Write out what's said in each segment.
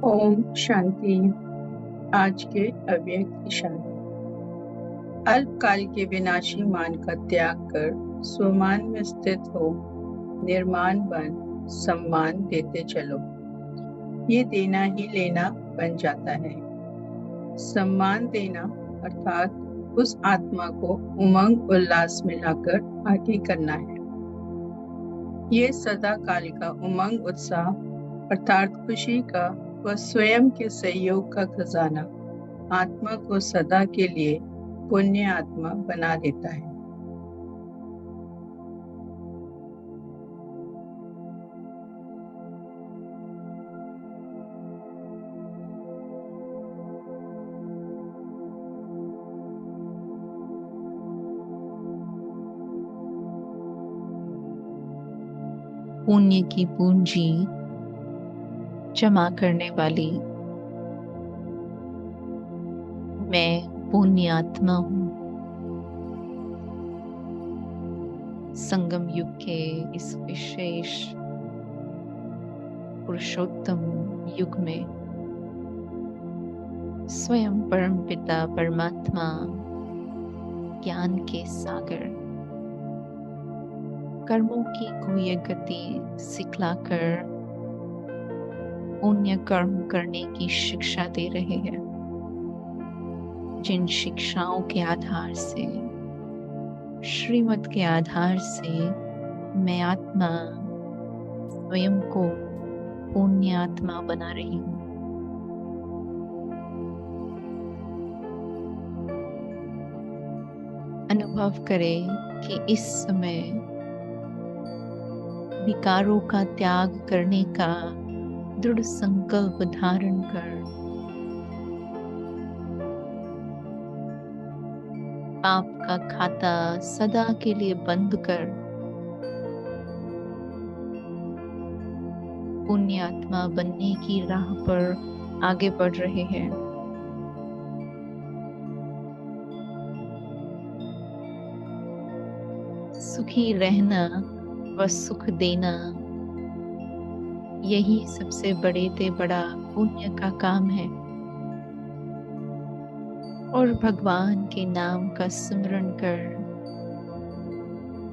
ओम शांति। आज के अव्यक्त इशारे। अल्पकाल के विनाशी मान का त्याग कर स्वमान में स्थित हो निर्माण बन सम्मान देते चलो। ये देना ही लेना बन जाता है। सम्मान देना अर्थात उस आत्मा को उमंग उल्लास में लाकर आगे करना है। ये सदा काल का उमंग उत्साह अर्थात खुशी का व स्वयं के सहयोग का खजाना आत्मा को सदा के लिए पुण्य आत्मा बना देता है। पुण्य की पूंजी जमा करने वाली मैं पुण्य आत्मा हूँ। संगम युग के इस विशेष पुरुषोत्तम युग में स्वयं परम पिता परमात्मा ज्ञान के सागर कर्मों की गुह्य गति सिखलाकर पुण्य कर्म करने की शिक्षा दे रहे हैं। जिन शिक्षाओं के आधार से श्रीमत के आधार से मैं आत्मा स्वयं को पुण्य आत्मा बना रही हूँ। अनुभव करें कि इस समय विकारों का त्याग करने का दृढ़ संकल्प धारण कर पाप का खाता सदा के लिए बंद कर पुण्य आत्मा बनने की राह पर आगे बढ़ रहे हैं। सुखी रहना व सुख देना यही सबसे बड़े से बड़ा पुण्य का काम है। और भगवान के नाम का स्मरण कर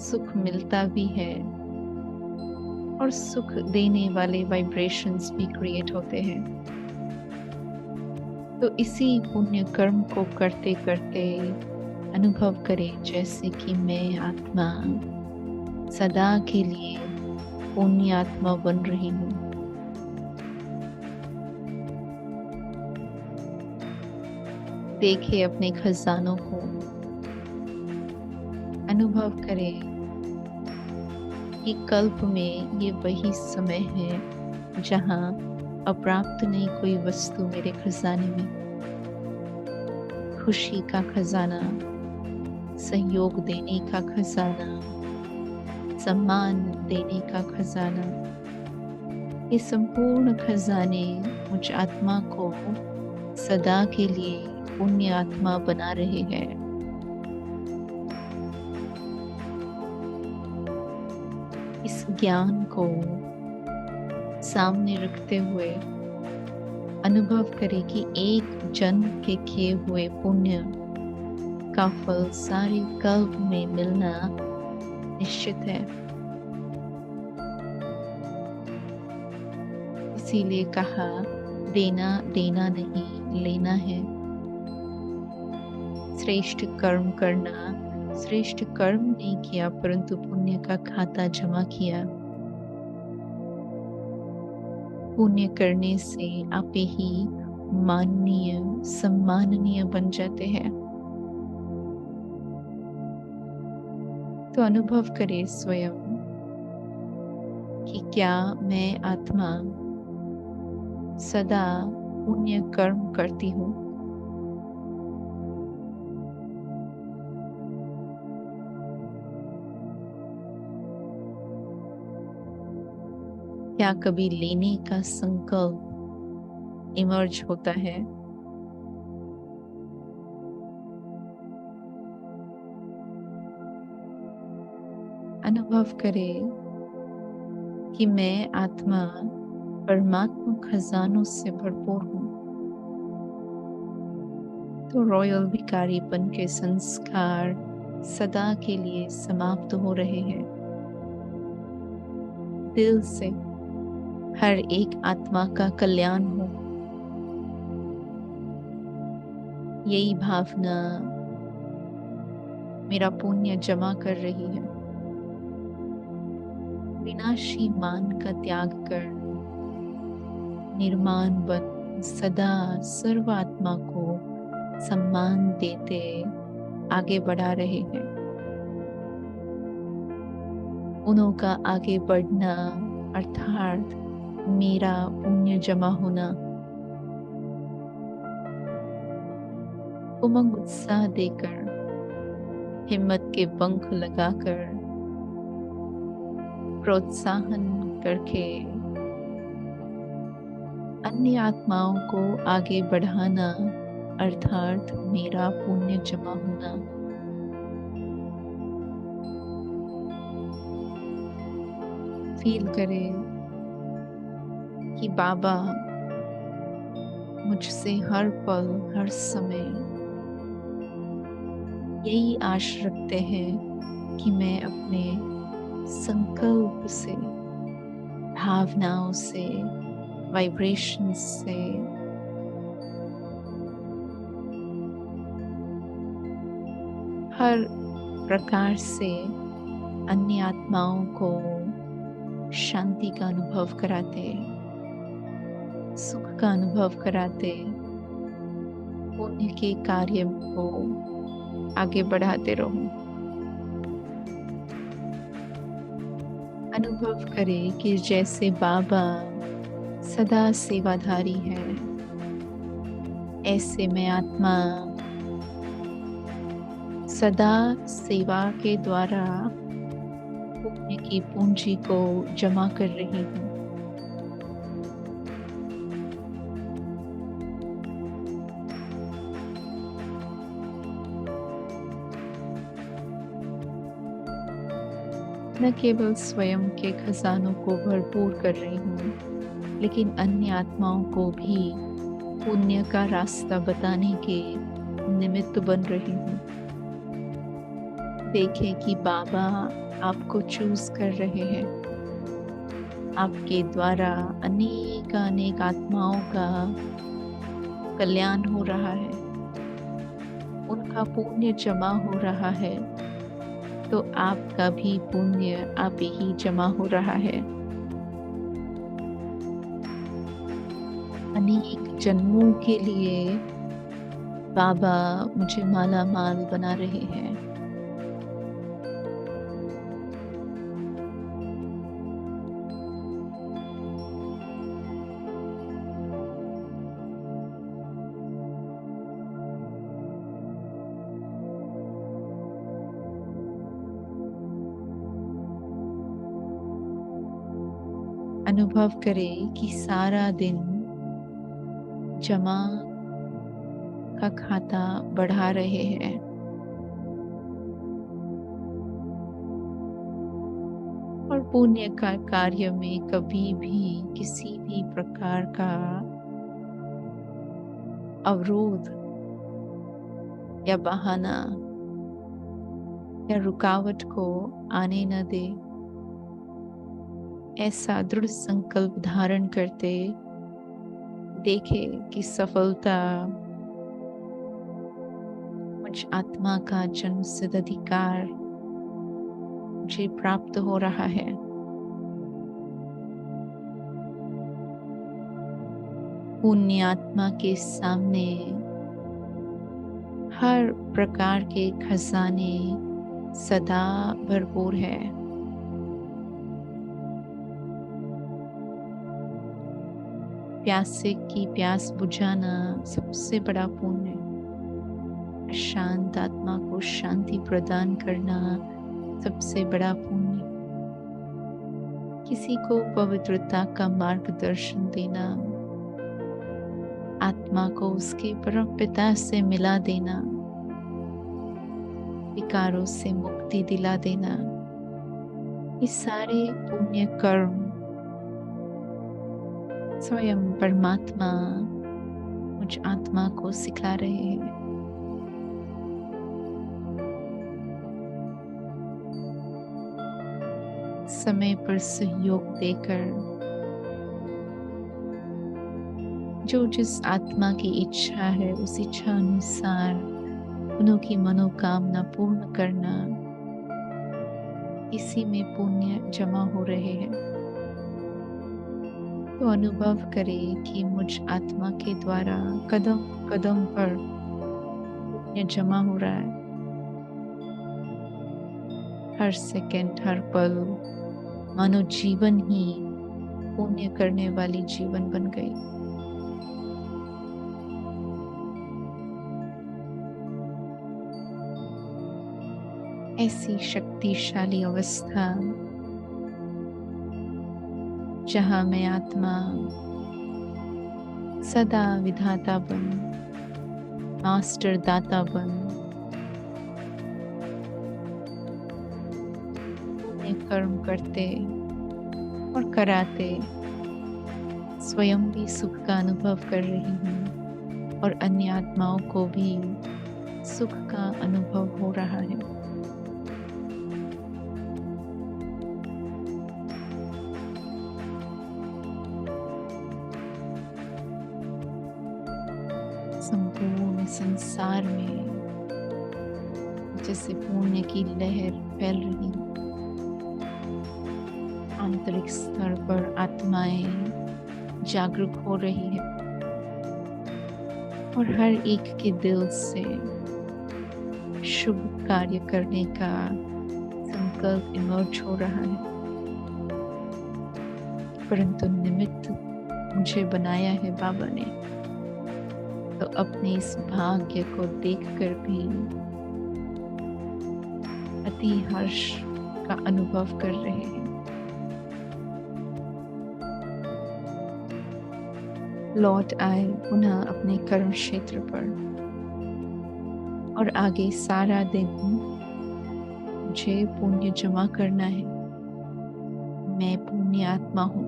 सुख मिलता भी है और सुख देने वाले वाइब्रेशंस भी क्रिएट होते हैं। तो इसी पुण्य कर्म को करते करते अनुभव करें जैसे कि मैं आत्मा सदा के लिए पुण्य आत्मा बन रही हूँ। देखें अपने खजानों को, अनुभव करें कि कल्प में ये वही समय है जहाँ अप्राप्त नहीं कोई वस्तु मेरे खजाने में। खुशी का खजाना, सहयोग देने का खजाना, सम्मान देने का खजाना, ये संपूर्ण खजाने मुझ आत्मा को सदा के लिए पुण्य आत्मा बना रहे हैं। इस ज्ञान को सामने रखते हुए अनुभव करें कि एक जन्म के किए हुए पुण्य का फल सारे कल्प में मिलना निश्चित है। इसीलिए कहा देना देना नहीं लेना है। श्रेष्ठ कर्म करना, श्रेष्ठ कर्म नहीं किया परंतु पुण्य का खाता जमा किया। पुण्य करने से आप ही माननीय सम्माननीय बन जाते हैं। तो अनुभव करें स्वयं कि क्या मैं आत्मा सदा पुण्य कर्म करती हूँ। क्या कभी लेने का संकल्प इमर्ज होता है? अनुभव करें कि मैं आत्मा परमात्मा खजानों से भरपूर हूँ, तो रॉयल भिखारीपन के संस्कार सदा के लिए समाप्त हो रहे हैं। दिल से हर एक आत्मा का कल्याण हो, यही भावना मेरा पुण्य जमा कर रही है। विनाशी मान का त्याग कर निर्माण बन सदा सर्व आत्मा को सम्मान देते आगे बढ़ा रहे हैं। उन्हों का आगे बढ़ना अर्थात मेरा पुण्य जमा होना, उमंग उत्साह देकर हिम्मत के पंख लगाकर प्रोत्साहन करके अन्य आत्माओं को आगे बढ़ाना अर्थात मेरा पुण्य जमा होना। फील करें कि बाबा मुझसे हर पल हर समय यही आश रखते हैं कि मैं अपने संकल्प से, भावनाओं से, वाइब्रेशंस से हर प्रकार से अन्य आत्माओं को शांति का अनुभव कराते, सुख का अनुभव कराते, पुण्य के कार्य को आगे बढ़ाते रहूं। अनुभव करें कि जैसे बाबा सदा सेवाधारी है, ऐसे मैं आत्मा सदा सेवा के द्वारा पुण्य की पूंजी को जमा कर रही हूँ। न केवल स्वयं के खजानों को भरपूर कर रही हूँ, लेकिन अन्य आत्माओं को भी पुण्य का रास्ता बताने के निमित्त बन रही हूँ। देखें कि बाबा आपको चूज कर रहे हैं। आपके द्वारा अनेक आत्माओं का कल्याण हो रहा है, उनका पुण्य जमा हो रहा है, तो आपका भी पुण्य आप ही जमा हो रहा है। अनेक जन्मों के लिए बाबा मुझे माला माल बना रहे हैं। अनुभव करें कि सारा दिन जमा का खाता बढ़ा रहे हैं। और पुण्य का कार्य में कभी भी किसी भी प्रकार का अवरोध या बहाना या रुकावट को आने न दे। ऐसा दृढ़ संकल्प धारण करते देखे कि सफलता मुझ आत्मा का जन्मसिद्ध अधिकार मुझे प्राप्त हो रहा है। पुण्य आत्मा के सामने हर प्रकार के खजाने सदा भरपूर है। प्यासे की प्यास बुझाना सबसे बड़ा पुण्य। शांत आत्मा को शांति प्रदान करना सबसे बड़ा पुण्य। किसी को पवित्रता का मार्गदर्शन देना, आत्मा को उसके परम पिता से मिला देना, विकारों से मुक्ति दिला देना, ये सारे पुण्य कर्म स्वयं परमात्मा मुझ आत्मा को सिखा रहे हैं। समय पर सहयोग देकर जो जिस आत्मा की इच्छा है उस इच्छा अनुसार उनकी मनोकामना पूर्ण करना, इसी में पुण्य जमा हो रहे हैं। तो अनुभव करें कि मुझ आत्मा के द्वारा कदम कदम पर पुण्य जमा हो रहा है। हर सेकंड, हर पल मानो जीवन ही पुण्य करने वाली जीवन बन गई। ऐसी शक्तिशाली अवस्था जहां मैं आत्मा सदा विधाता बन, मास्टर दाता बन, पुण्य कर्म करते और कराते स्वयं भी सुख का अनुभव कर रही हूँ और अन्य आत्माओं को भी सुख का अनुभव हो रहा है। संपूर्ण संसार में जैसे पुण्य की लहर फैल रही है। आंतरिक स्तर पर आत्माएं जागरूक हो रही है और हर एक के दिल से शुभ कार्य करने का संकल्प इमर्ज हो रहा है। परंतु निमित्त मुझे बनाया है बाबा ने, तो अपने इस भाग्य को देखकर भी अति हर्ष का अनुभव कर रहे हैं। लौट आए पुनः अपने कर्म क्षेत्र पर और आगे सारा दिन मुझे पुण्य जमा करना है। मैं पुण्य आत्मा हूँ।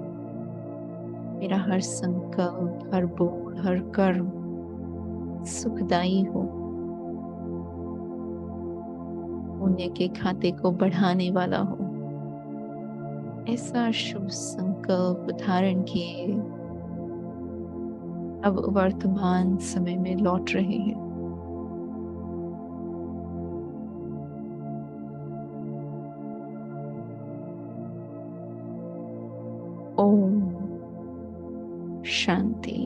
मेरा हर संकल्प, हर बोल, हर कर्म सुखदायी हो, पुण्य के खाते को बढ़ाने वाला हो। ऐसा शुभ संकल्प धारण किए अब वर्तमान समय में लौट रहे हैं। ओम शांति।